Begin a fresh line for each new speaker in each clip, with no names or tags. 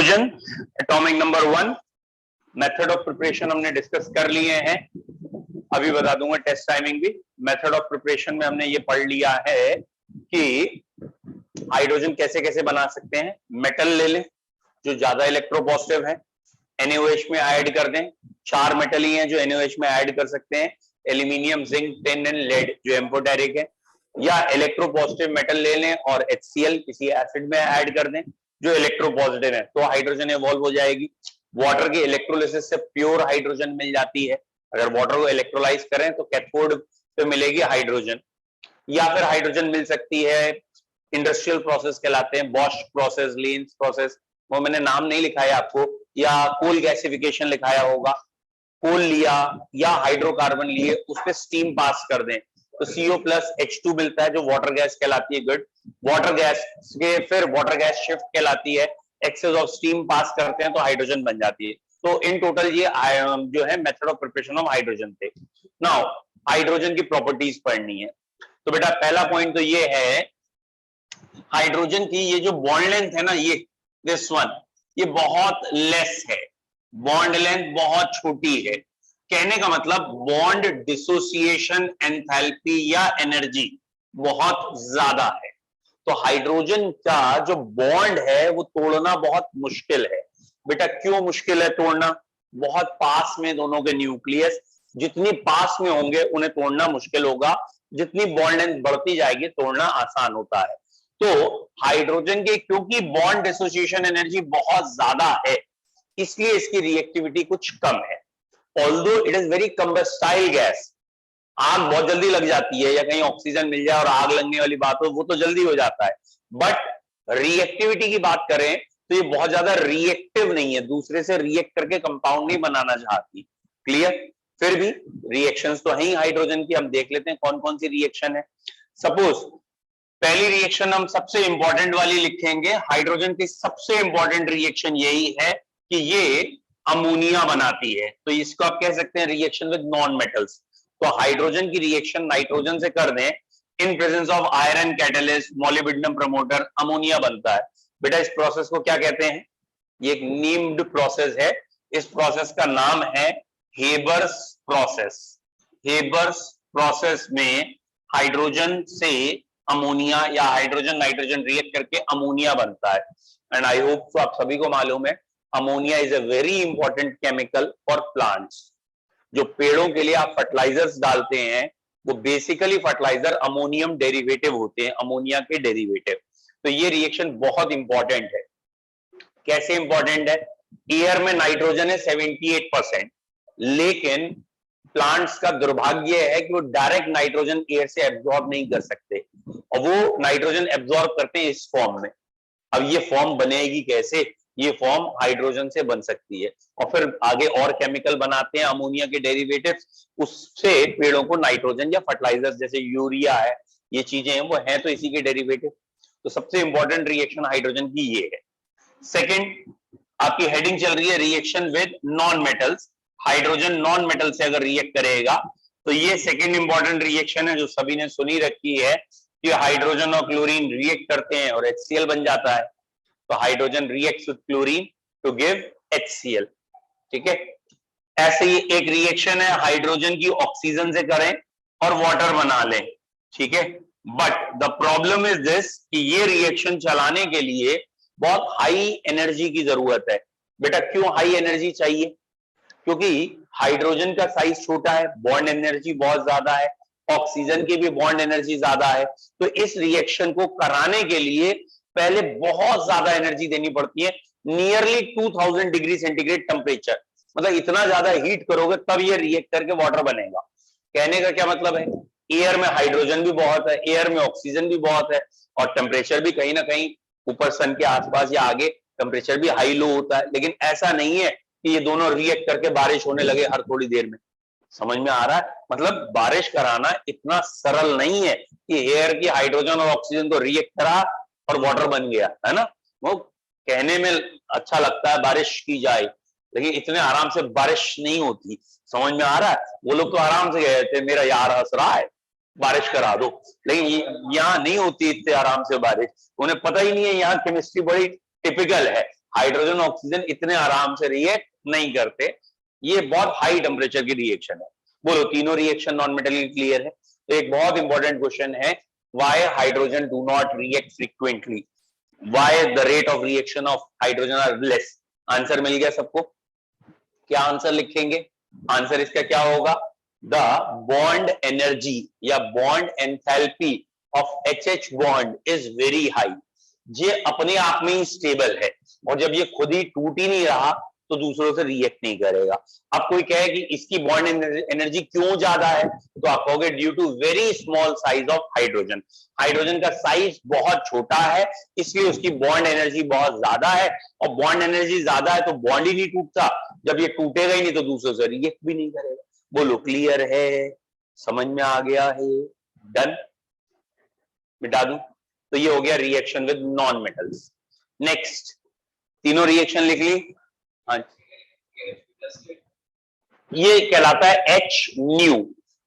Hydrogen atomic number 1, method of preparation हमने discuss कर लिए हैं। अभी बता दूंगा टेस्ट टाइमिंग भी। मेथड ऑफ प्रिपरेशन में हमने ये पढ़ लिया है कि हाइड्रोजन कैसे कैसे बना सकते हैं। मेटल ले लें जो ज्यादा इलेक्ट्रोपॉजिटिव है, NaOH में ऐड कर दें। 4 मेटल ही हैं जो NaOH में ऐड कर सकते हैं, aluminium, zinc, tin and lead जो एम्फोटेरिक है। या इलेक्ट्रोपॉजिटिव मेटल ले लें और HCl किसी एसिड में ऐड कर दें जो इलेक्ट्रोपॉजिटिव है, तो हाइड्रोजन इवॉल्व हो जाएगी। वाटर के इलेक्ट्रोलिसिस से प्योर हाइड्रोजन मिल जाती है। अगर वाटर को इलेक्ट्रोलाइज करें तो कैथोड पे मिलेगी हाइड्रोजन। या फिर हाइड्रोजन मिल सकती है, इंडस्ट्रियल प्रोसेस कहलाते हैं, बॉश प्रोसेस, लीन्स प्रोसेस, वो मैंने नाम नहीं लिखा है आपको, या कोल गैसिफिकेशन लिखाया होगा। कोल लिया या हाइड्रोकार्बन लिए, उस पर स्टीम पास कर दें तो CO+H2 मिलता है जो वाटर गैस कहलाती है। गुड। वाटर गैस के फिर वाटर गैस शिफ्ट कहलाती है, एक्सेस ऑफ स्टीम पास करते हैं तो हाइड्रोजन बन जाती है। तो इन टोटल ये जो है method of preparation of hydrogen थे। नाउ हाइड्रोजन की प्रॉपर्टीज पढ़नी है। तो बेटा पहला पॉइंट तो ये है, हाइड्रोजन की ये जो बॉन्ड लेंथ है ना, ये दिस वन, ये बहुत लेस है, बॉन्ड लेंथ बहुत छोटी है। कहने का मतलब बॉन्ड डिसोसिएशन एंथैल्पी या एनर्जी बहुत ज्यादा है। तो हाइड्रोजन का जो बॉन्ड है वो तोड़ना बहुत मुश्किल है। बेटा क्यों मुश्किल है तोड़ना? बहुत पास में दोनों के न्यूक्लियस, जितनी पास में होंगे उन्हें तोड़ना मुश्किल होगा, जितनी बॉन्ड लेंथ बढ़ती जाएगी तोड़ना आसान होता है। तो हाइड्रोजन के क्योंकि बॉन्ड डिसोसिएशन एनर्जी बहुत ज्यादा है, इसलिए इसकी रिएक्टिविटी कुछ कम है। Although it is very combustible gas, आग बहुत जल्दी लग जाती है, या कहीं ऑक्सीजन मिल जाए और आग लगने वाली बात हो वो तो जल्दी हो जाता है, बट रिएक्टिविटी की बात करें तो ये बहुत ज्यादा रिएक्टिव नहीं है, दूसरे से रिएक्ट करके कंपाउंड नहीं बनाना चाहती। क्लियर? फिर भी रिएक्शंस तो है ही हाइड्रोजन की, हम देख लेते हैं कौन कौन सी रिएक्शन है। सपोज पहली रिएक्शन हम सबसे इंपॉर्टेंट वाली लिखेंगे। हाइड्रोजन की सबसे इंपॉर्टेंट रिएक्शन यही है कि ये अमोनिया बनाती है, तो इसको आप कह सकते हैं रिएक्शन विद नॉन मेटल्स। तो हाइड्रोजन की रिएक्शन नाइट्रोजन से कर दें, in presence of iron catalyst, molybdenum promoter, ammonia बनता है। बेटा इस प्रोसेस को क्या कहते हैं? ये एक नेम्ड प्रोसेस है। इस प्रोसेस का नाम है हेबर्स प्रोसेस। हेबर्स प्रोसेस में हाइड्रोजन से अमोनिया या हाइड्रोजन नाइट्रोजन रिएक्ट करके अमोनिया बनता है। एंड आई होप तो आप सभी को मालूम है, ammonia is a very important chemical for plants. जो पेड़ों के लिए आप फर्टिलाइजर्स डालते हैं वो बेसिकली फर्टिलाइजर अमोनियम डेरिवेटिव होते हैं, अमोनिया के डेरिवेटिव। तो ये रिएक्शन बहुत इंपॉर्टेंट है। कैसे इंपॉर्टेंट है? एयर में नाइट्रोजन है 78%, लेकिन प्लांट्स का दुर्भाग्य है कि वो डायरेक्ट नाइट्रोजन एयर से एब्जॉर्ब नहीं कर सकते, और वो नाइट्रोजन एब्जॉर्ब करते हैं इस फॉर्म में। अब ये फॉर्म बनेगी कैसे? ये फॉर्म हाइड्रोजन से बन सकती है, और फिर आगे और केमिकल बनाते हैं अमोनिया के डेरिवेटिव्स, उससे पेड़ों को नाइट्रोजन या फर्टिलाइजर जैसे यूरिया है, ये चीजें हैं वो हैं तो इसी के डेरिवेटिव। तो सबसे इंपॉर्टेंट रिएक्शन हाइड्रोजन की ये है। सेकंड, आपकी हेडिंग चल रही है reaction with non metals. Hydrogen non metal से अगर रिएक्ट करेगा तो ये सेकंड इंपॉर्टेंट रिएक्शन है जो सभी ने सुनी रखी है कि हाइड्रोजन और क्लोरीन रिएक्ट करते हैं और HCl बन जाता है। तो hydrogen reacts with chlorine to give HCl। ठीक है, ऐसे ही एक रिएक्शन है हाइड्रोजन की ऑक्सीजन से करें और वाटर बना लें। ठीक है, but the problem is this कि ये रिएक्शन चलाने के लिए बहुत हाई एनर्जी की जरूरत है। बेटा क्यों हाई एनर्जी चाहिए? क्योंकि हाइड्रोजन का साइज छोटा है, बॉन्ड एनर्जी बहुत ज्यादा है, ऑक्सीजन की भी बॉन्ड एनर्जी ज्यादा है। तो इस रिएक्शन को कराने के लिए पहले बहुत ज्यादा एनर्जी देनी पड़ती है, नियरली 2000 डिग्री सेंटीग्रेड टेम्परेचर, मतलब इतना ज्यादा हीट करोगे तब ये रिएक्ट करके वाटर बनेगा। कहने का क्या मतलब है? एयर में हाइड्रोजन भी बहुत है, एयर में ऑक्सीजन भी बहुत है, और टेम्परेचर भी कहीं ना कहीं ऊपर सन के आसपास या आगे टेम्परेचर भी हाई लो होता है। लेकिन ऐसा नहीं है कि ये दोनों रिएक्ट करके बारिश होने लगे हर थोड़ी देर में। समझ में आ रहा है? मतलब बारिश कराना इतना सरल नहीं है कि एयर की हाइड्रोजन और ऑक्सीजन को रिएक्ट करा और वाटर बन गया, है ना? वो कहने में अच्छा लगता है बारिश की जाए, लेकिन इतने आराम से बारिश नहीं होती। समझ में आ रहा है? वो लोग तो आराम से गए थे, मेरा यार हंस रहा है, बारिश करा दो, लेकिन यहाँ नहीं होती इतने आराम से बारिश। उन्हें पता ही नहीं है, यहाँ केमिस्ट्री बड़ी टिपिकल है। हाइड्रोजन ऑक्सीजन इतने आराम से रिएक्ट नहीं करते, ये बहुत हाई टेम्परेचर की रिएक्शन है। बोलो तीनों रिएक्शन नॉन मेटल क्लियर है? तो एक बहुत इंपॉर्टेंट क्वेश्चन है, why hydrogen do not react frequently, why the rate of reaction of hydrogen are less. Answer मिल गया सबको? क्या आंसर लिखेंगे? आंसर इसका क्या होगा? द बॉन्ड एनर्जी या bond enthalpy of HH bond is very high. ये अपने आप में ही स्टेबल है, और जब ये खुद ही टूट ही नहीं रहा तो दूसरों से रिएक्ट नहीं करेगा। अब कोई कहे कि इसकी बॉन्ड एनर्जी क्यों ज्यादा है, तो आप कहोगे due to very small size of hydrogen. Hydrogen का साइज बहुत छोटा है, इसलिए उसकी बॉन्ड एनर्जी बहुत ज्यादा है, और बॉन्ड एनर्जी ज्यादा है तो बॉन्ड ही नहीं टूटता, जब ये टूटेगा ही नहीं तो दूसरों से रिएक्ट भी नहीं करेगा। बोलो क्लियर है? समझ में आ गया है? डन? मिटा दूं? तो ये हो गया reaction with non metals. Next, तीनों रिएक्शन लिख ली? हाँ, ये कहलाता है H न्यू,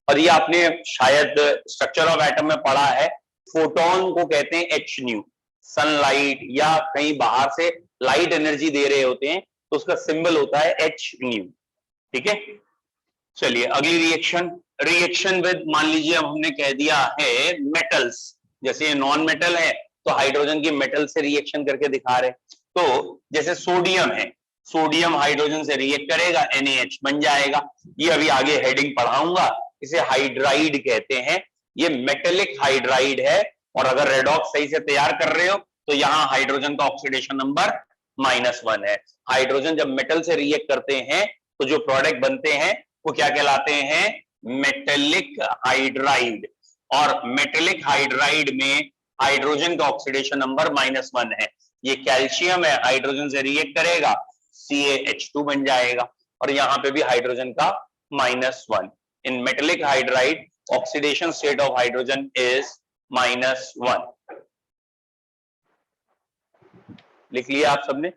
और ये आपने शायद स्ट्रक्चर ऑफ एटम में पढ़ा है। फोटोन को कहते हैं H न्यू। सनलाइट या कहीं बाहर से लाइट एनर्जी दे रहे होते हैं तो उसका सिंबल होता है H न्यू। ठीक है, चलिए अगली रिएक्शन, रिएक्शन विद, मान लीजिए हमने कह दिया है मेटल्स, जैसे ये नॉन मेटल है तो हाइड्रोजन की मेटल से रिएक्शन करके दिखा रहे। तो जैसे सोडियम है, सोडियम हाइड्रोजन से रिएक्ट करेगा, NaH बन जाएगा। ये अभी आगे हेडिंग पढ़ाऊंगा, इसे हाइड्राइड कहते हैं। ये मेटेलिक हाइड्राइड है, और अगर रेडॉक्स सही से तैयार कर रहे हो तो यहाँ हाइड्रोजन का ऑक्सीडेशन नंबर -1 है। हाइड्रोजन जब मेटल से रिएक्ट करते हैं तो जो प्रोडक्ट बनते हैं वो क्या कहलाते हैं? Metallic hydride. और मेटेलिक हाइड्राइड में हाइड्रोजन का ऑक्सीडेशन नंबर -1 है। ये कैल्शियम है, हाइड्रोजन से रिएक्ट करेगा, CaH2 बन जाएगा, और यहां पे भी हाइड्रोजन का -1। इन metallic hydride oxidation state of hydrogen is -1। लिख लिया आप सबने?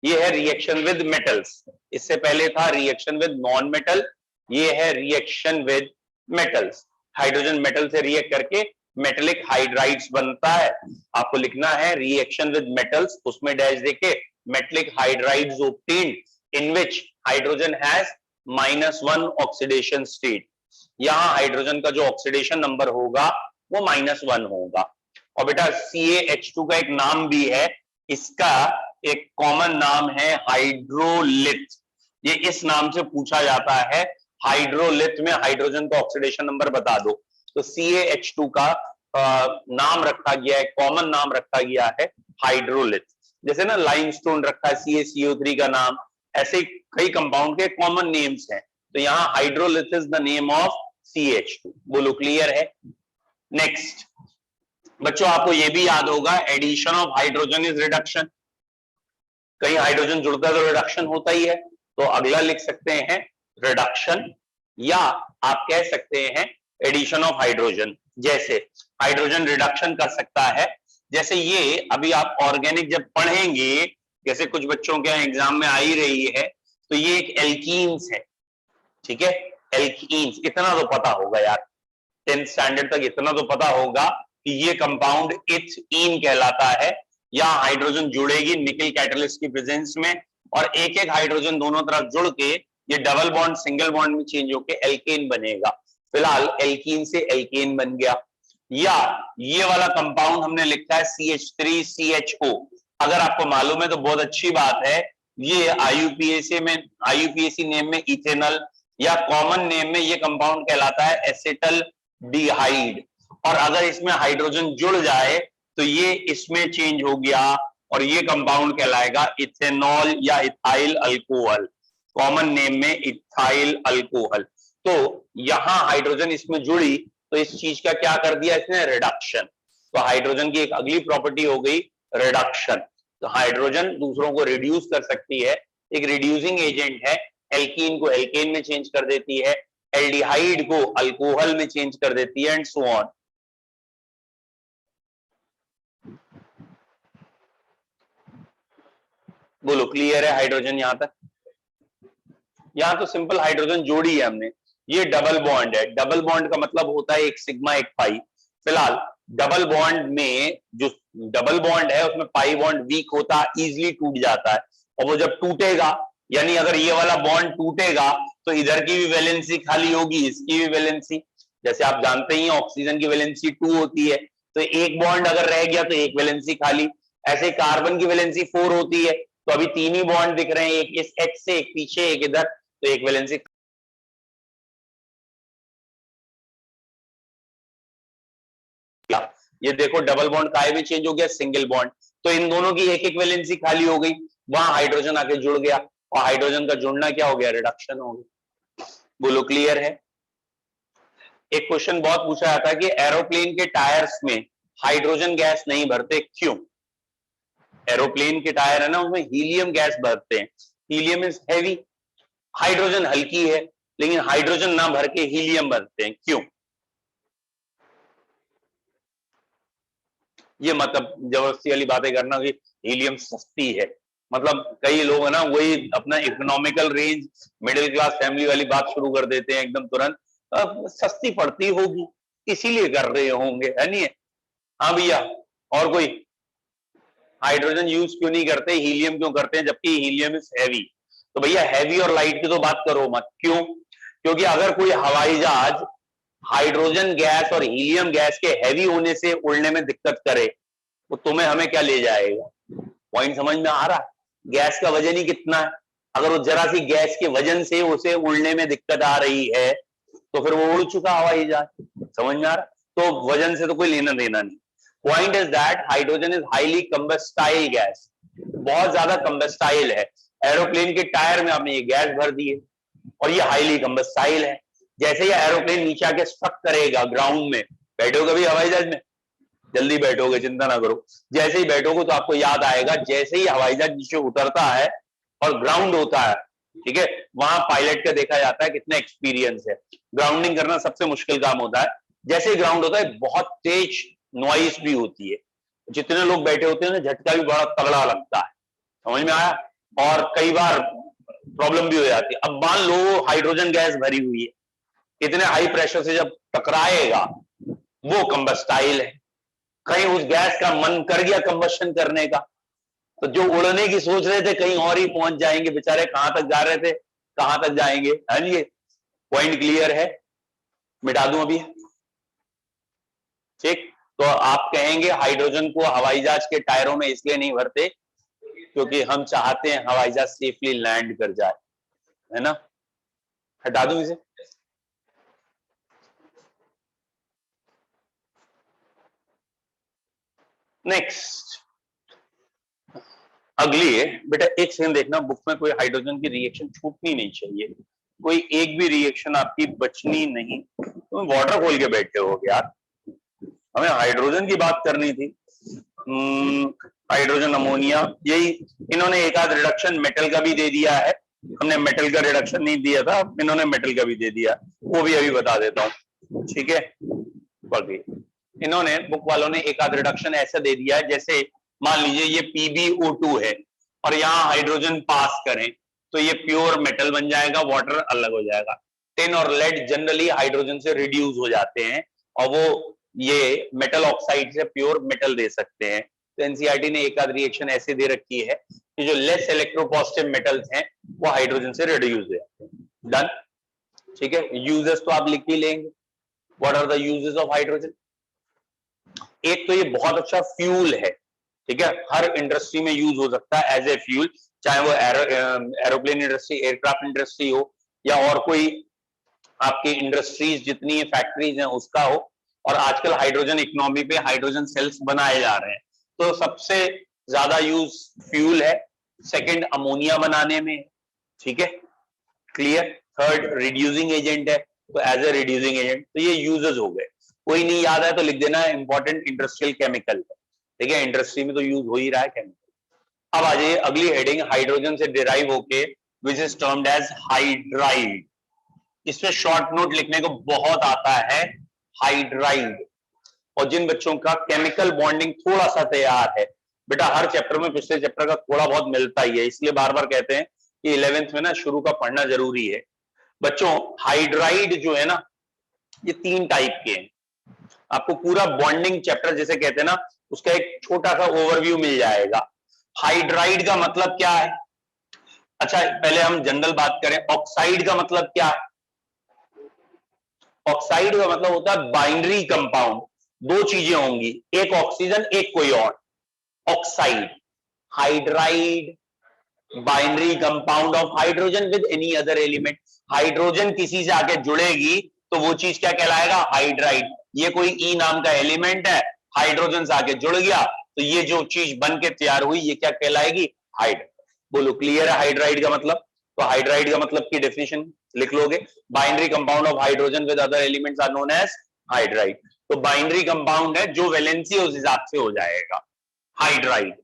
ये है रिएक्शन विद मेटल्स। इससे पहले था रिएक्शन विद नॉन मेटल, ये है reaction with metals. Hydrogen metal से रिएक्ट करके मेटेलिक हाइड्राइड्स बनता है। आपको लिखना है रिएक्शन विद मेटल्स, उसमें डैश देके metallic hydrides obtained in which hydrogen has -1 oxidation state. यहां हाइड्रोजन का जो ऑक्सीडेशन नंबर होगा वो -1 होगा। और बेटा CaH2 का एक नाम भी है, इसका एक कॉमन नाम है हाइड्रोलिथ। ये इस नाम से पूछा जाता है, हाइड्रोलिथ में हाइड्रोजन का ऑक्सीडेशन नंबर बता दो। तो CaH2 का नाम रखा गया है, कॉमन नाम रखा गया है हाइड्रोलिथ। जैसे ना लाइमस्टोन रखा है CaCO3 का नाम, ऐसे कई कंपाउंड के कॉमन नेम्स हैं। तो यहाँ hydrolith is the name of CH2। बोलो क्लियर है? नेक्स्ट बच्चों, आपको ये भी याद होगा addition of hydrogen is reduction. कहीं हाइड्रोजन जुड़ता है तो रिडक्शन होता ही है, तो अगला लिख सकते हैं रिडक्शन, या आप कह सकते हैं एडिशन ऑफ हाइड्रोजन। जैसे हाइड्रोजन रिडक्शन कर सकता है, जैसे ये अभी आप ऑर्गेनिक जब पढ़ेंगे, जैसे कुछ बच्चों के एग्जाम में आ ही रही है, तो ये एक एल्कीन्स है। ठीक है, एल्कीन्स इतना तो पता होगा यार, 10th स्टैंडर्ड तक इतना तो पता होगा कि ये कंपाउंड इथीन कहलाता है। यहाँ हाइड्रोजन जुड़ेगी निकल कैटलिस्ट की प्रेजेंस में, और एक एक हाइड्रोजन दोनों तरफ जुड़ के ये डबल बॉन्ड सिंगल बॉन्ड में चेंज होके एल्केन बनेगा। फिलहाल एल्कीन से एल्केन बन गया। या ये वाला कंपाउंड हमने लिखा है CH3CHO। अगर आपको मालूम है तो बहुत अच्छी बात है, ये IUPAC नेम में इथेनॉल, या कॉमन नेम में ये कंपाउंड कहलाता है एसिटल्डिहाइड। और अगर इसमें हाइड्रोजन जुड़ जाए तो ये इसमें चेंज हो गया, और ये कंपाउंड कहलाएगा इथेनॉल या इथाइल अल्कोहल, कॉमन नेम में इथाइल अल्कोहल। तो यहां हाइड्रोजन इसमें जुड़ी तो इस चीज का क्या कर दिया इसने? रिडक्शन। तो हाइड्रोजन की एक अगली प्रॉपर्टी हो गई रिडक्शन। तो हाइड्रोजन दूसरों को रिड्यूस कर सकती है, एक रिड्यूसिंग एजेंट है। एल्कीन को एल्केन में चेंज कर देती है, एल्डिहाइड को अल्कोहल में चेंज कर देती है, एंड सो ऑन। बोलो क्लियर है हाइड्रोजन यहां तक? यहां तो सिंपल हाइड्रोजन जोड़ी है हमने, ये डबल बॉन्ड है। डबल बॉन्ड का मतलब होता है एक सिग्मा एक पाई। फिलहाल डबल बॉन्ड में जो डबल बॉन्ड है उसमें पाई बॉन्ड वीक होता है, इजिली टूट जाता है, और वो जब टूटेगा, यानी अगर ये वाला बॉन्ड टूटेगा तो इधर की भी वैलेंसी खाली होगी, इसकी भी वैलेंसी, जैसे आप जानते ही ऑक्सीजन की वैलेंसी 2 होती है, तो एक बॉन्ड अगर रह गया तो एक वैलेंसी खाली, ऐसे कार्बन की वैलेंसी 4 होती है, तो अभी 3 ही बॉन्ड दिख रहे हैं, एक इस एक्स से, एक पीछे, एक इधर, तो एक वैलेंसी। ये देखो डबल बॉन्ड का भी चेंज हो गया, सिंगल बॉन्ड, तो इन दोनों की एक एक वैलेंसी खाली हो गई, वहां हाइड्रोजन आके जुड़ गया, और हाइड्रोजन का जुड़ना क्या हो गया, रिडक्शन हो गया। बोलो क्लियर है। एक क्वेश्चन बहुत पूछा जाता है कि एरोप्लेन के टायर्स में हाइड्रोजन गैस नहीं भरते, क्यों? एरोप्लेन के टायर है ना, उसमें हीलियम गैस भरते हैं, हीलियम इज हैवी, हाइड्रोजन हल्की है, लेकिन हाइड्रोजन ना भर के हीलियम भरते हैं, क्यों? ये मतलब जबरदस्ती वाली बातें करना कि हीलियम सस्ती है, मतलब कई लोग है ना वही अपना economical range middle class family वाली बात शुरू कर देते हैं एकदम तुरंत, सस्ती पड़ती होगी इसीलिए कर रहे होंगे, है नहीं है? हाँ भैया, और कोई? हाइड्रोजन यूज क्यों नहीं करते, हीलियम क्यों करते हैं, जबकि हीलियम इज हैवी? तो भैया हैवी और लाइट की तो बात करो मत, क्यों? क्योंकि अगर कोई हवाई जहाज हाइड्रोजन गैस और हीलियम गैस के हैवी होने से उड़ने में दिक्कत करे, तो तुम्हें हमें क्या ले जाएगा? पॉइंट समझ में आ रहा? गैस का वजन ही कितना है, अगर वो जरा सी गैस के वजन से उसे उड़ने में दिक्कत आ रही है तो फिर वो उड़ चुका हवाई जहाज, समझ में आ रहा? तो वजन से तो कोई लेना देना नहीं। Point is that hydrogen is highly combustible gas, बहुत ज्यादा कंबस्टाइल है, एरोप्लेन के टायर में आपने ये गैस भर दी है और ये हाईली कंबस्टाइल है, जैसे ये एरोप्लेन नीचे आके स्ट्रक करेगा ग्राउंड में, बैठोगे भी हवाई जहाज में, जल्दी बैठोगे चिंता ना करो, जैसे ही बैठोगे तो आपको याद आएगा जैसे ही हवाई जहाज नीचे उतरता है और ग्राउंड होता है, ठीक है, वहां पायलट का देखा जाता है कितना एक्सपीरियंस है, ग्राउंडिंग करना सबसे मुश्किल काम होता है, जैसे ही ग्राउंड होता है बहुत तेज नॉइस भी होती है, जितने लोग बैठे होते हैं झटका भी बड़ा तगड़ा लगता है, समझ में आया? और कई बार प्रॉब्लम भी हो जाती है। अब मान लो हाइड्रोजन गैस भरी हुई है, इतने हाई प्रेशर से जब टकराएगा, वो कंबस्टाइल है, कहीं उस गैस का मन कर गया कंबशन करने का, तो जो उड़ने की सोच रहे थे कहीं और ही पहुंच जाएंगे बेचारे, कहां तक जा रहे थे कहां तक जाएंगे, है नहीं? ये पॉइंट क्लियर है? मिटा दूं अभी? ठीक, तो आप कहेंगे हाइड्रोजन को हवाई जहाज के टायरों में इसलिए नहीं भरते क्योंकि हम चाहते हैं हवाई जहाज सेफली लैंड कर जाए, है ना? हटा दूं इसे? नेक्स्ट अगली है बेटा, एक सेकंड देखना, बुक में कोई हाइड्रोजन की रिएक्शन छूटनी नहीं चाहिए, कोई एक भी रिएक्शन आपकी बचनी नहीं, तुम वाटर खोल के बैठे हो यार, हमें हाइड्रोजन की बात करनी थी। हाइड्रोजन अमोनिया, यही इन्होंने एक आध रिडक्शन मेटल का भी दे दिया है, हमने मेटल का रिडक्शन नहीं दिया था, इन्होंने मेटल का भी दे दिया, वो भी अभी बता देता हूँ, ठीक है? पढ़िए, इन्होंने बुक वालों ने एक आध रिडक्शन ऐसा दे दिया है, जैसे मान लीजिए ये PbO2 है और यहाँ हाइड्रोजन पास करें तो ये प्योर मेटल बन जाएगा, वाटर अलग हो जाएगा। टिन और लेड जनरली हाइड्रोजन से रिड्यूस हो जाते हैं और वो ये मेटल ऑक्साइड से प्योर मेटल दे सकते हैं, तो एनसीईआरटी ने एक आध रिएक्शन ऐसे दे रखी है कि जो लेस इलेक्ट्रोपॉजिटिव मेटल्स हैं वो हाइड्रोजन से रिड्यूस हो जाते हैं। डन, ठीक है? यूजेस तो आप लिख ही लेंगे, what are the uses of hydrogen? एक तो ये बहुत अच्छा फ्यूल है, ठीक है, हर इंडस्ट्री में यूज हो सकता है एज ए फ्यूल, चाहे वो एरोप्लेन इंडस्ट्री, एयरक्राफ्ट इंडस्ट्री हो या और कोई आपकी इंडस्ट्रीज जितनी फैक्ट्रीज हैं उसका हो, और आजकल हाइड्रोजन इकोनॉमी पे हाइड्रोजन सेल्स बनाए जा रहे हैं, तो सबसे ज्यादा यूज फ्यूल है, सेकंड अमोनिया बनाने में, ठीक है, क्लियर? थर्ड रिड्यूसिंग एजेंट है, तो एज ए रिड्यूसिंग एजेंट, तो ये यूजेस हो गए, कोई नहीं याद है तो लिख देना इंपॉर्टेंट इंडस्ट्रियल केमिकल है, ठीक है, इंडस्ट्री में तो यूज हो ही रहा है केमिकल। अब आ जाइए अगली हेडिंग, हाइड्रोजन से डिराइव होके which is termed as hydride, इसमें शॉर्ट नोट लिखने को बहुत आता है, हाइड्राइड, और जिन बच्चों का केमिकल बॉन्डिंग थोड़ा सा तैयार है, बेटा हर चैप्टर में पिछले चैप्टर का थोड़ा बहुत मिलता ही है, इसलिए बार बार कहते हैं कि 11th में ना शुरू का पढ़ना जरूरी है बच्चों। हाइड्राइड जो है ना ये 3 टाइप के हैं, आपको पूरा बॉन्डिंग चैप्टर जिसे कहते हैं ना उसका एक छोटा सा ओवरव्यू मिल जाएगा। हाइड्राइड का मतलब क्या है? अच्छा पहले हम जनरल बात करें, ऑक्साइड का मतलब क्या है? ऑक्साइड का मतलब होता है बाइनरी कंपाउंड, दो चीजें होंगी, एक ऑक्सीजन एक कोई और, oxide. Hydride binary compound of hydrogen with any other element, hydrogen किसी से आके जुड़ेगी तो वो चीज क्या कहलाएगा? हाइड्राइड। ये कोई ई नाम का एलिमेंट है, हाइड्रोजन से आके जुड़ गया तो ये जो चीज बन के तैयार हुई ये क्या कहलाएगी? हाइड्राइड। बोलो क्लियर है हाइड्राइड का मतलब? तो हाइड्राइड का मतलब की डेफिनेशन लिख लोगे, binary compound of hydrogen with other elements are known as hydride. तो बाइनरी कंपाउंड है, जो वैलेंसी उस हिसाब से हो जाएगा hydride.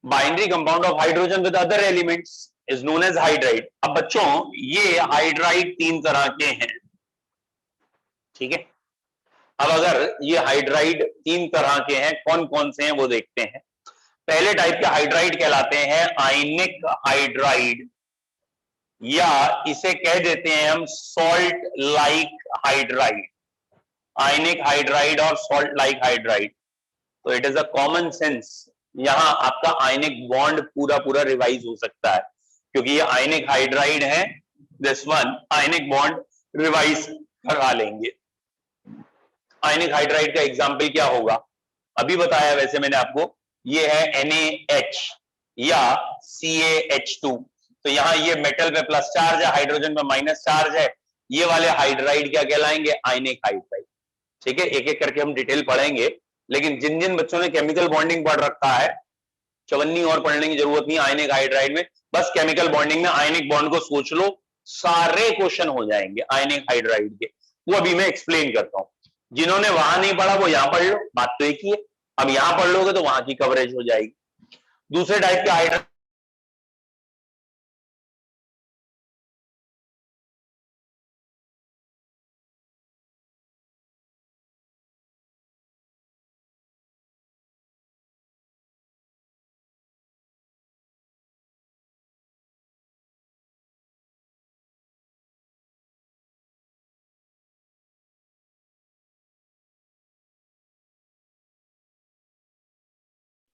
Binary compound of hydrogen with other elements is known as hydride. अब बच्चों ये हाइड्राइड तीन तरह के हैं, ठीक है। अब अगर ये हाइड्राइड तीन तरह के हैं, कौन कौन से हैं वो देखते हैं। पहले टाइप के हाइड्राइड कहलाते हैं आयनिक हाइड्राइड, या इसे कह देते हैं हम सॉल्ट लाइक हाइड्राइड। आयनिक हाइड्राइड और सॉल्ट लाइक हाइड्राइड, तो it is a common sense, यहां आपका आयनिक बॉन्ड पूरा पूरा रिवाइज हो सकता है क्योंकि ये आयनिक हाइड्राइड है। This one ionic bond revise करा लेंगे। आयनिक हाइड्राइड का एग्जाम्पल क्या होगा? अभी बताया वैसे मैंने आपको, ये है NaH या CaH2। तो यहां ये मेटल पे प्लस चार्ज है, हाइड्रोजन पे माइनस चार्ज है, ये वाले हाइड्राइड क्या कहलाएंगे? आयनिक हाइड्राइड। ठीक है, एक एक करके हम डिटेल पढ़ेंगे, लेकिन जिन जिन बच्चों ने केमिकल बॉन्डिंग पढ़ रखा है, चवन्नी और पढ़ने की जरूरत नहीं आयनिक हाइड्राइड में, बस केमिकल बॉन्डिंग में आयनिक बॉन्ड को सोच लो, सारे क्वेश्चन हो जाएंगे आयनिक हाइड्राइड के। वो अभी मैं एक्सप्लेन करता हूं। जिन्होंने वहां नहीं पढ़ा वो यहां पढ़ लो, बात तो एक ही है। अब यहां पढ़ लोगे तो वहां की कवरेज हो जाएगी। दूसरे टाइप के हाइड्राइड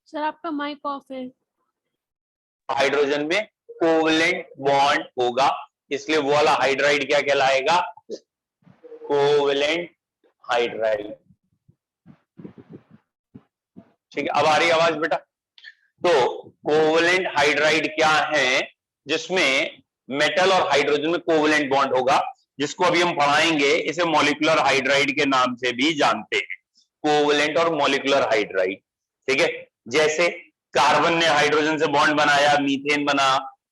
सर आपका माइक ऑफ है।
हाइड्रोजन में कोवलेंट बॉन्ड होगा, इसलिए वो वाला हाइड्राइड क्या कहलाएगा? Covalent hydride. ठीक है, अब आ रही आवाज बेटा? तो कोवलेंट हाइड्राइड क्या है? जिसमें मेटल और हाइड्रोजन में कोवलेंट बॉन्ड होगा, जिसको अभी हम पढ़ाएंगे, इसे मॉलिक्यूलर हाइड्राइड के नाम से भी जानते हैं, कोवलेंट और मॉलिक्यूलर हाइड्राइड। ठीक है, जैसे कार्बन ने हाइड्रोजन से बॉन्ड बनाया, मीथेन बना,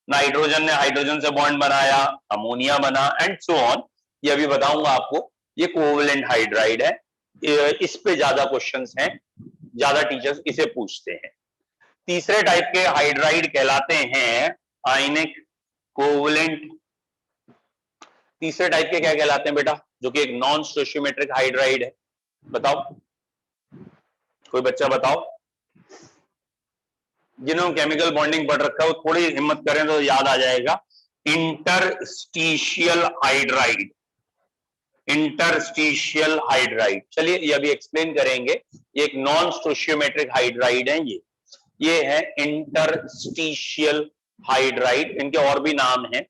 नाइट्रोजन ने हाइड्रोजन से बॉन्ड बनाया, अमोनिया बना, एंड सो ऑन। ये अभी बताऊंगा आपको, ये कोवलेंट हाइड्राइड है। इस पे ज्यादा क्वेश्चंस हैं, ज्यादा टीचर्स इसे पूछते हैं। तीसरे टाइप के हाइड्राइड कहलाते हैं आयनिक कोवलेंट। तीसरे टाइप के क्या कहलाते हैं बेटा? जो कि एक नॉन स्टोइचियोमेट्रिक हाइड्राइड है। बताओ, कोई बच्चा बताओ, जिन्होंने केमिकल बॉन्डिंग पढ़ रखा है वो थोड़ी हिम्मत करें तो याद आ जाएगा। Interstitial hydride, interstitial hydride. चलिए ये अभी एक्सप्लेन करेंगे। ये एक नॉन स्टोइचियोमेट्रिक हाइड्राइड है, ये है इंटरस्टिशियल हाइड्राइड। इनके और भी नाम हैं।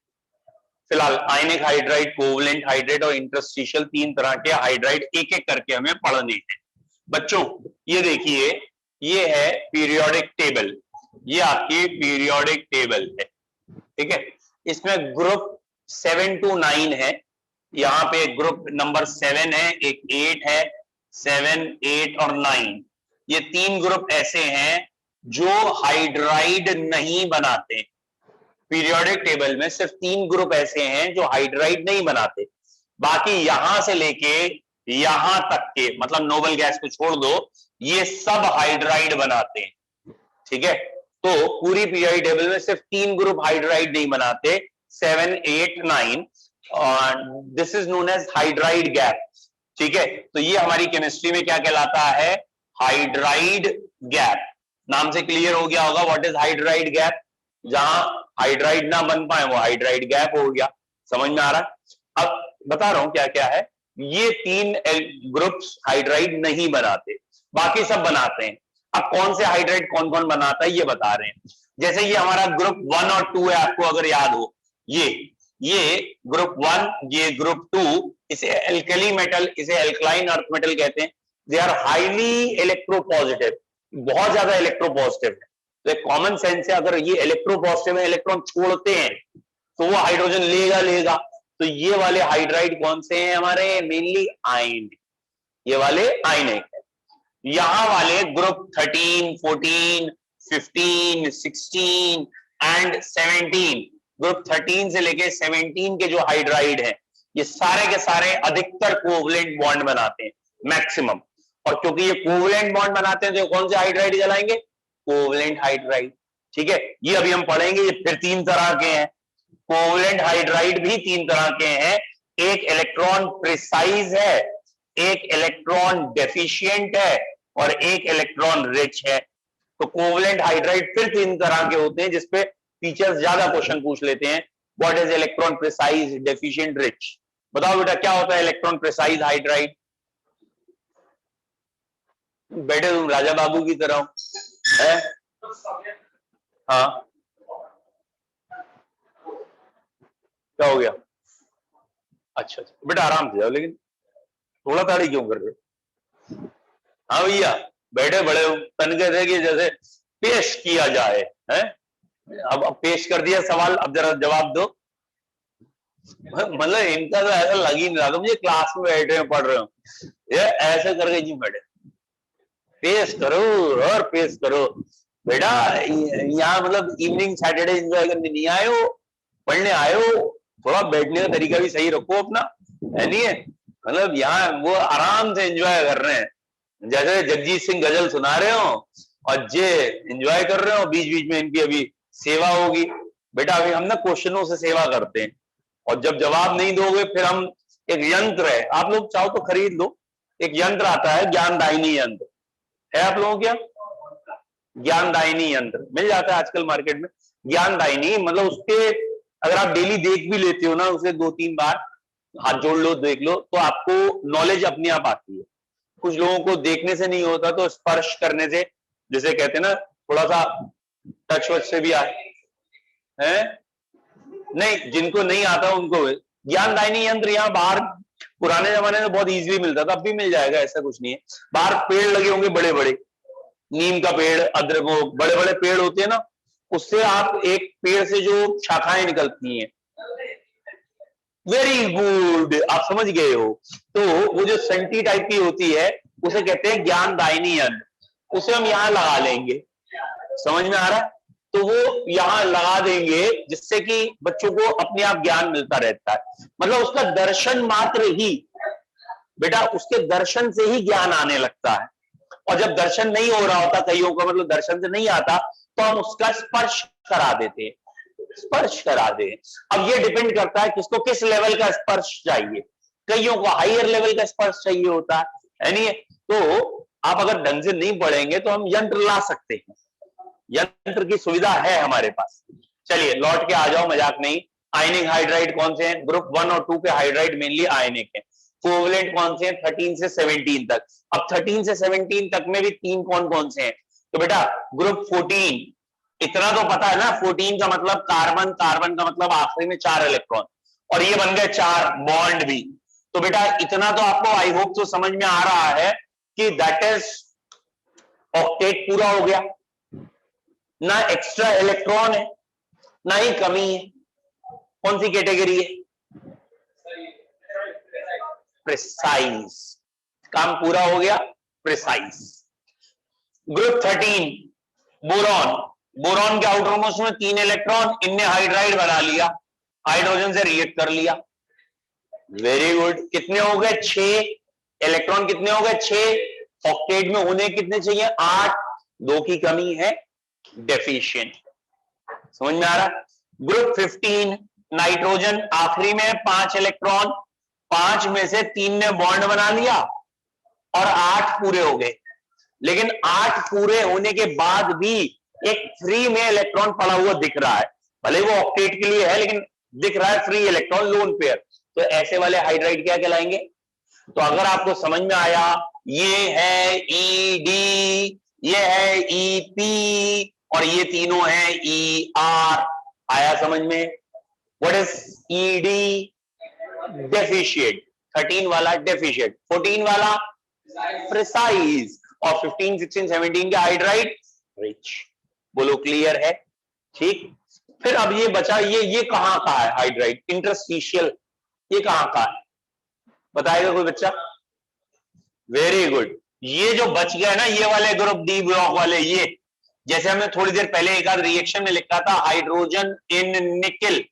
फिलहाल आयनिक हाइड्राइड, कोवलेंट हाइड्राइड और इंटरस्टिशियल, तीन तरह के हाइड्राइड एक एक करके हमें पढ़ने हैं। बच्चों ये देखिए, ये है पीरियोडिक टेबल, ये आपकी पीरियोडिक टेबल है। ठीक है, इसमें ग्रुप 7 to 9 है। यहाँ पे ग्रुप नंबर 7 है, एक 8 है, 7, 8 और 9। ये तीन ग्रुप ऐसे हैं जो हाइड्राइड नहीं बनाते। पीरियोडिक टेबल में सिर्फ तीन ग्रुप ऐसे हैं जो हाइड्राइड नहीं बनाते, बाकी यहां से लेके यहां तक के, मतलब नोबल गैस को छोड़ दो, ये सब हाइड्राइड बनाते हैं। ठीक है, तो पूरी पीरियोडिक टेबल में सिर्फ तीन ग्रुप हाइड्राइड नहीं बनाते, 7, 8, 9। This is known as hydride gap. ठीक है, तो ये हमारी केमिस्ट्री में क्या कहलाता है? Hydride gap. नाम से क्लियर हो गया होगा व्हाट इज हाइड्राइड गैप। जहां हाइड्राइड ना बन पाए वो हाइड्राइड गैप हो गया। समझ में आ रहा है? अब बता रहा हूं क्या क्या है। ये तीन ग्रुप्स हाइड्राइड नहीं बनाते, बाकी सब बनाते हैं। अब कौन से हाइड्राइड कौन कौन बनाता है ये बता रहे हैं। जैसे ये हमारा ग्रुप 1 और 2 है, आपको अगर याद हो, ये ग्रुप 1, ये ग्रुप 2, इसे एल्कली मेटल, इसे एल्कलाइन अर्थ मेटल कहते हैं। दे आर हाईली इलेक्ट्रोपॉजिटिव, बहुत ज्यादा इलेक्ट्रोपॉजिटिव है। तो एक कॉमन सेंस है, अगर ये इलेक्ट्रोपॉजिटिव है, इलेक्ट्रॉन छोड़ते हैं तो वो हाइड्रोजन लेगा। तो ये वाले हाइड्राइड कौन से हैं हमारे? मेनली आयन, ये वाले आयनिक है। यहां वाले ग्रुप 13, 14, 15, 16 एंड 17, ग्रुप 13 से लेके 17 के जो हाइड्राइड हैं, ये सारे के सारे अधिकतर कोवलेंट बॉन्ड बनाते हैं, मैक्सिमम। और क्योंकि ये कोवलेंट बॉन्ड बनाते हैं तो कौन से हाइड्राइड जलाएंगे? Covalent hydride. ठीक है, ये अभी हम पढ़ेंगे। ये फिर 3 तरह के हैं, कोवलेंट हाइड्राइड भी 3 तरह के हैं। एक इलेक्ट्रॉन प्रिसाइज है, एक इलेक्ट्रॉन डेफिशिएंट है और एक इलेक्ट्रॉन रिच है। तो कोवलेंट हाइड्राइड फिर 3 तरह के होते हैं, जिसपे टीचर्स ज्यादा क्वेश्चन पूछ लेते हैं। What is electron precise, deficient, rich? बताओ बेटा क्या होता है इलेक्ट्रॉन प्रिसाइज हाइड्राइड? बेटे तुम राजा बाबू की तरह है। हाँ, क्या हो गया? अच्छा बेटा आराम से जाओ, लेकिन थोड़ा ताड़ी क्यों कर रहे हो? हाँ भैया, बैठे बड़े तनके थे कि जैसे पेश किया जाए है। अब पेश कर दिया सवाल, अब जरा जवाब दो। मतलब इनका तो ऐसा लग ही नहीं रहा था मुझे क्लास में बैठे हैं पढ़ रहे हो, ये ऐसे करके जी बैठे। पेश करो और पेश करो बेटा। यहाँ मतलब इवनिंग सैटरडे एंजॉय करने नहीं आए हो, पढ़ने आए हो। थोड़ा बैठने का तरीका भी सही रखो अपना, है नहीं है? मतलब यहाँ वो आराम से एंजॉय कर रहे हैं, जैसे जगजीत सिंह गजल सुना रहे हो और जे एंजॉय कर रहे हो। बीच बीच में इनकी अभी सेवा होगी। बेटा अभी हम ना क्वेश्चनों से सेवा करते हैं, और जब जवाब नहीं दोगे फिर हम, एक यंत्र है, आप लोग चाहो तो खरीद लो, एक यंत्र आता है ज्ञानदायिनी यंत्र, है आप लोगों क्या? ज्ञानदायिनी यंत्र मिल जाता है आजकल मार्केट में। ज्ञानदायिनी मतलब उसके अगर आप डेली देख भी लेते हो ना, उसे 2-3 बार हाथ जोड़ लो, देख लो, तो आपको नॉलेज अपने आप आती है। कुछ लोगों को देखने से नहीं होता, तो स्पर्श करने से, जैसे कहते हैं ना, थोड़ा सा टच वच से भी आए है। नहीं, जिनको नहीं आता उनको ज्ञानदायिनी यंत्र यहाँ बाहर पुराने जमाने में बहुत इजीली मिलता था, अब भी मिल जाएगा, ऐसा कुछ नहीं है। बाहर पेड़ लगे होंगे बड़े बड़े, नीम का पेड़, अदरक, वो बड़े बड़े पेड़ होते हैं ना, उससे आप एक पेड़ से जो शाखाएं निकलती हैं, वेरी गुड, आप समझ गए हो। तो वो जो संटी टाइप की होती है उसे कहते हैं ज्ञानदायिनी यंत्र, उसे हम यहाँ लगा लेंगे। समझ में आ रहा है? तो वो यहाँ लगा देंगे जिससे कि बच्चों को अपने आप ज्ञान मिलता रहता है। मतलब उसका दर्शन मात्र ही, बेटा उसके दर्शन से ही ज्ञान आने लगता है। और जब दर्शन नहीं हो रहा होता कईयों का, मतलब दर्शन से नहीं आता, तो हम उसका स्पर्श करा देते हैं, स्पर्श करा दे। अब ये डिपेंड करता है किसको किस लेवल का स्पर्श चाहिए। कईयों को हायर लेवल का स्पर्श चाहिए होता है नहीं? तो आप अगर ढंग से नहीं पढ़ेंगे तो हम यंत्र ला सकते हैं, यंत्र की सुविधा है हमारे पास। चलिए लौट के आ जाओ, मजाक नहीं। आयनिक हाइड्राइड कौन से हैं? ग्रुप 1 और 2 के हाइड्राइड मेनली आयनिक है। कोवलेंट कौन से हैं? 13 से 17 तक। अब 13 से 17 तक में भी 3 कौन कौन से हैं? तो बेटा ग्रुप 14, इतना तो पता है ना, 14 का मतलब कार्बन, कार्बन का मतलब आखिरी में 4 इलेक्ट्रॉन, और ये बन गए 4 बॉन्ड भी। तो बेटा इतना तो आपको आई होप तो समझ में आ रहा है कि दैट इज ऑक्टेट पूरा हो गया। ना एक्स्ट्रा इलेक्ट्रॉन है ना ही कमी है। कौन सी कैटेगरी है? प्रिसाइज, काम पूरा हो गया, प्रिसाइज। ग्रुप 13 बोरॉन, बोरॉन के आउटर मोस्ट में 3 इलेक्ट्रॉन, इनने हाइड्राइड बना लिया, हाइड्रोजन से रिएक्ट कर लिया। Very good. कितने हो गए? 6 इलेक्ट्रॉन। कितने हो गए? 6। ऑक्टेट में होने कितने चाहिए? 8। 2 की कमी है, डेफिशिएंट। समझ में आ रहा? ग्रुप 15 नाइट्रोजन, आखिरी में 5 इलेक्ट्रॉन, 5 में से 3 ने बॉन्ड बना लिया और 8 पूरे हो गए। लेकिन 8 पूरे होने के बाद भी एक फ्री में इलेक्ट्रॉन पड़ा हुआ दिख रहा है, भले वो ऑक्टेट के लिए है लेकिन दिख रहा है फ्री इलेक्ट्रॉन, लोन पेयर। तो ऐसे वाले हाइड्राइड क्या कहलाएंगे? तो अगर आपको समझ में आया, ये है ईडी, ये है ईपी और ये तीनों है ईआर, आया समझ में? What is ED? डेफिशिएट। 13 वाला डेफिशिएट, 14 वाला प्रिसाइज और 15, 16, 17 के हाइड्राइड रिच। बोलो क्लियर है? ठीक। फिर अब ये बचा, ये कहां का है हाइड्राइड? इंटरस्टिशियल, ये कहां का है बताएगा कोई बच्चा? Very good. ये जो बच गया ना, ये वाले ग्रुप डी ब्लॉक वाले, ये जैसे हमने थोड़ी देर पहले एक आध रिएक्शन में लिखा था हाइड्रोजन इन निकल,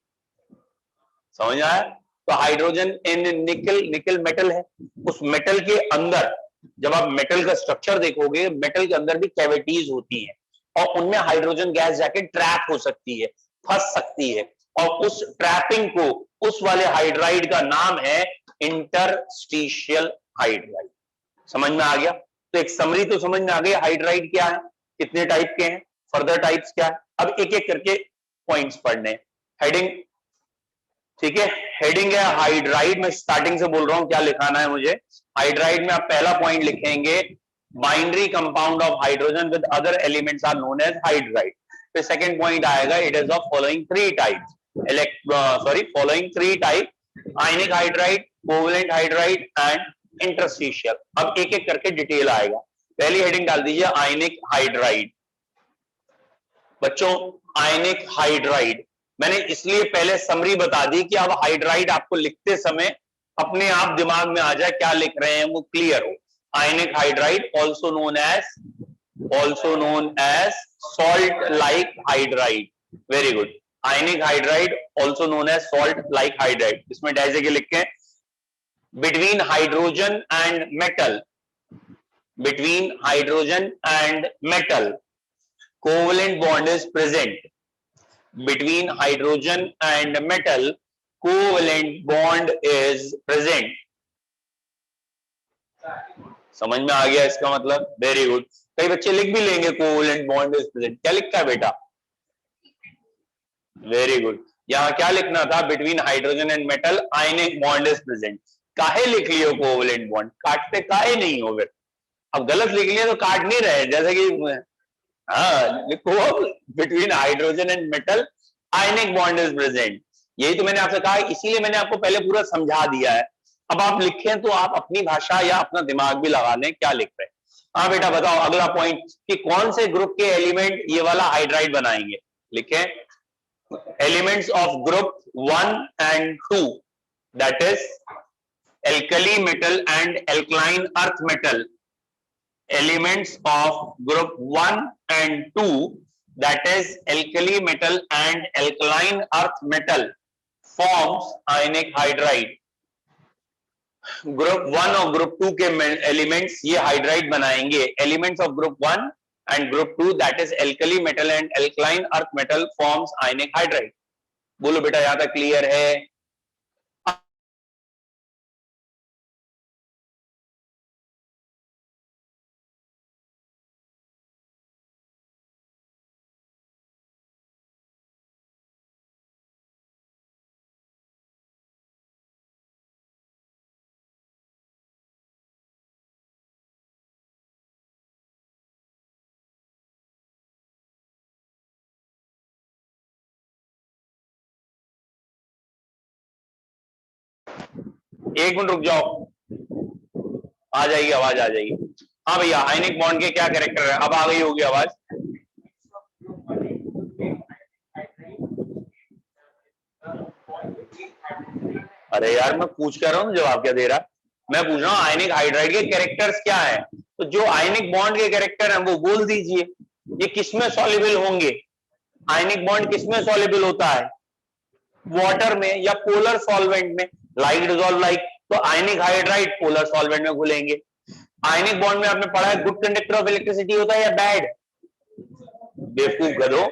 समझ आया? तो हाइड्रोजन इन निकल, निकल मेटल है, उस मेटल के अंदर जब आप मेटल का स्ट्रक्चर देखोगे, मेटल के अंदर भी कैविटीज होती हैं और उनमें हाइड्रोजन गैस जाके ट्रैप हो सकती है, फंस सकती है, और उस ट्रैपिंग को, उस वाले हाइड्राइड का नाम है इंटरस्टिशियल हाइड्राइड। समझ में आ गया? तो एक समरी तो समझ में आ गई, हाइड्राइड क्या है, कितने टाइप के हैं, फर्दर टाइप्स क्या है। अब एक एक करके पॉइंट्स पढ़ने। हेडिंग, ठीक है, हेडिंग है हाइड्राइड। मैं स्टार्टिंग से बोल रहा हूं क्या लिखाना है मुझे। हाइड्राइड में आप पहला पॉइंट लिखेंगे, binary compound of hydrogen with other elements are known as hydride. फिर सेकंड पॉइंट आएगा, it is of following three types, following three type, ionic hydride, covalent hydride and interstitial. अब एक एक करके डिटेल आएगा। पहली हेडिंग डाल दीजिए आयनिक हाइड्राइड। बच्चों आयनिक हाइड्राइड मैंने इसलिए पहले समरी बता दी कि अब हाइड्राइड आपको लिखते समय अपने आप दिमाग में आ जाए क्या लिख रहे हैं, वो क्लियर हो। Ionic hydride also known as salt like hydride. Very good. Ionic hydride also known as salt like hydride. इसमें जैसे कि लिखे between hydrogen and metal, covalent bond is present. Between hydrogen and metal, covalent bond is present. समझ में आ गया इसका मतलब? Very good. कई बच्चे लिख भी लेंगे कोवलेंट बॉन्ड इज प्रेजेंट। क्या लिखा है बेटा? Very good. यहां क्या लिखना था? Between hydrogen and metal ionic bond is present. काहे लिख लियो कोवलेंट बॉन्ड? काटते काहे नहीं हो? फिर अब गलत लिख लिया तो काट नहीं रहे, जैसे कि हाँ लिखो अब between hydrogen and metal ionic bond is present. यही तो मैंने आपसे कहा, इसीलिए मैंने आपको पहले पूरा समझा दिया है। अब आप लिखें तो आप अपनी भाषा या अपना दिमाग भी लगा लें क्या लिख रहे हैं। हाँ बेटा बताओ अगला पॉइंट कि कौन से ग्रुप के एलिमेंट ये वाला हाइड्राइड बनाएंगे। लिखें elements of group 1 and 2, that is alkali metal and alkaline earth metal. Elements of group 1 and 2, that is alkali metal and alkaline earth metal, forms ionic hydride. Group 1 और group 2 के elements ये hydride बनाएंगे। Elements of group 1 and group 2, that is alkali metal and alkaline earth metal, forms ionic hydride. बोलो बेटा यहां तक clear है? एक मिनट रुक जाओ, आ जाएगी आवाज, आ जाएगी। हाँ भैया आयनिक बॉन्ड के क्या कैरेक्टर है? अब आ गई होगी आवाज। अरे यार मैं पूछ कर रहा हूँ, जवाब क्या दे रहा? मैं पूछ रहा हूँ आयनिक हाइड्राइड के कैरेक्टर्स क्या है। तो जो आयनिक बॉन्ड के कैरेक्टर है वो बोल दीजिए। ये किसमें सॉल्युबल होंगे? आयनिक बॉन्ड किसमें सॉल्युबल होता है? वाटर में या पोलर सॉल्वेंट में। लाइक डिसॉल्व लाइक, तो आयनिक हाइड्राइड पोलर सॉल्वेंट में घुलेंगे। आयनिक बॉन्ड में आपने पढ़ा है गुड कंडक्टर ऑफ इलेक्ट्रिसिटी होता है या बैड? बेवकूफ गधो,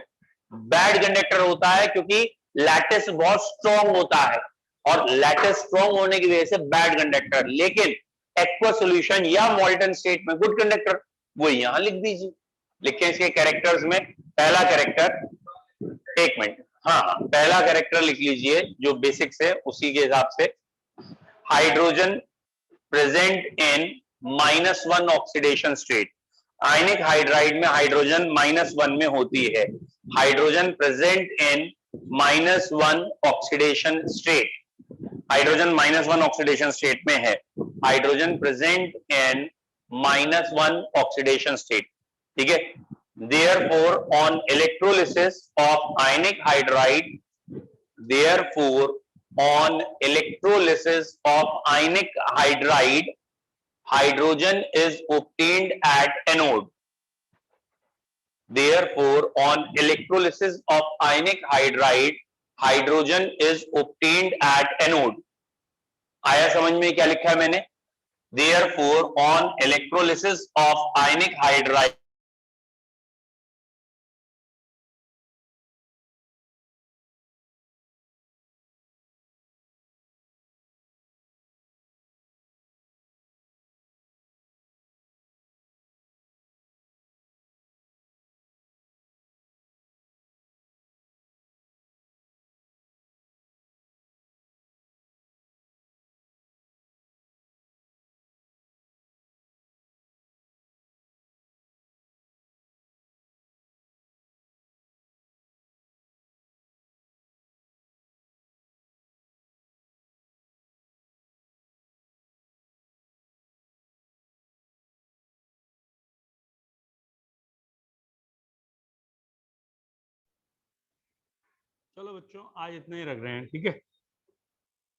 बैड कंडक्टर होता है क्योंकि लैटिस बहुत स्ट्रॉन्ग होता है और लैटिस स्ट्रॉन्ग होने की वजह से बैड कंडक्टर। लेकिन एक्वा सॉल्यूशन या मॉल्टन स्टेट में गुड कंडक्टर। वो यहां लिख दीजिए। लिखें इसके कैरेक्टर्स में। पहला कैरेक्टर, एक मिनट, हाँ पहला कैरेक्टर लिख लीजिए जो बेसिक्स है उसी के हिसाब से। Hydrogen present in -1 oxidation state. Ionic hydride में हाइड्रोजन -1 में होती है। Hydrogen present in -1 oxidation state, hydrogen -1 oxidation state में है। Hydrogen present in -1 oxidation state, ठीक है। Therefore, on electrolysis of ionic hydride, therefore, on electrolysis of ionic hydride, hydrogen is obtained at anode. Therefore, on electrolysis of ionic hydride, hydrogen is obtained at anode. आया समझ में क्या लिखा है मैंने? Therefore, on electrolysis of ionic hydride, चलो बच्चों आज इतना ही रख रहे हैं, ठीक है।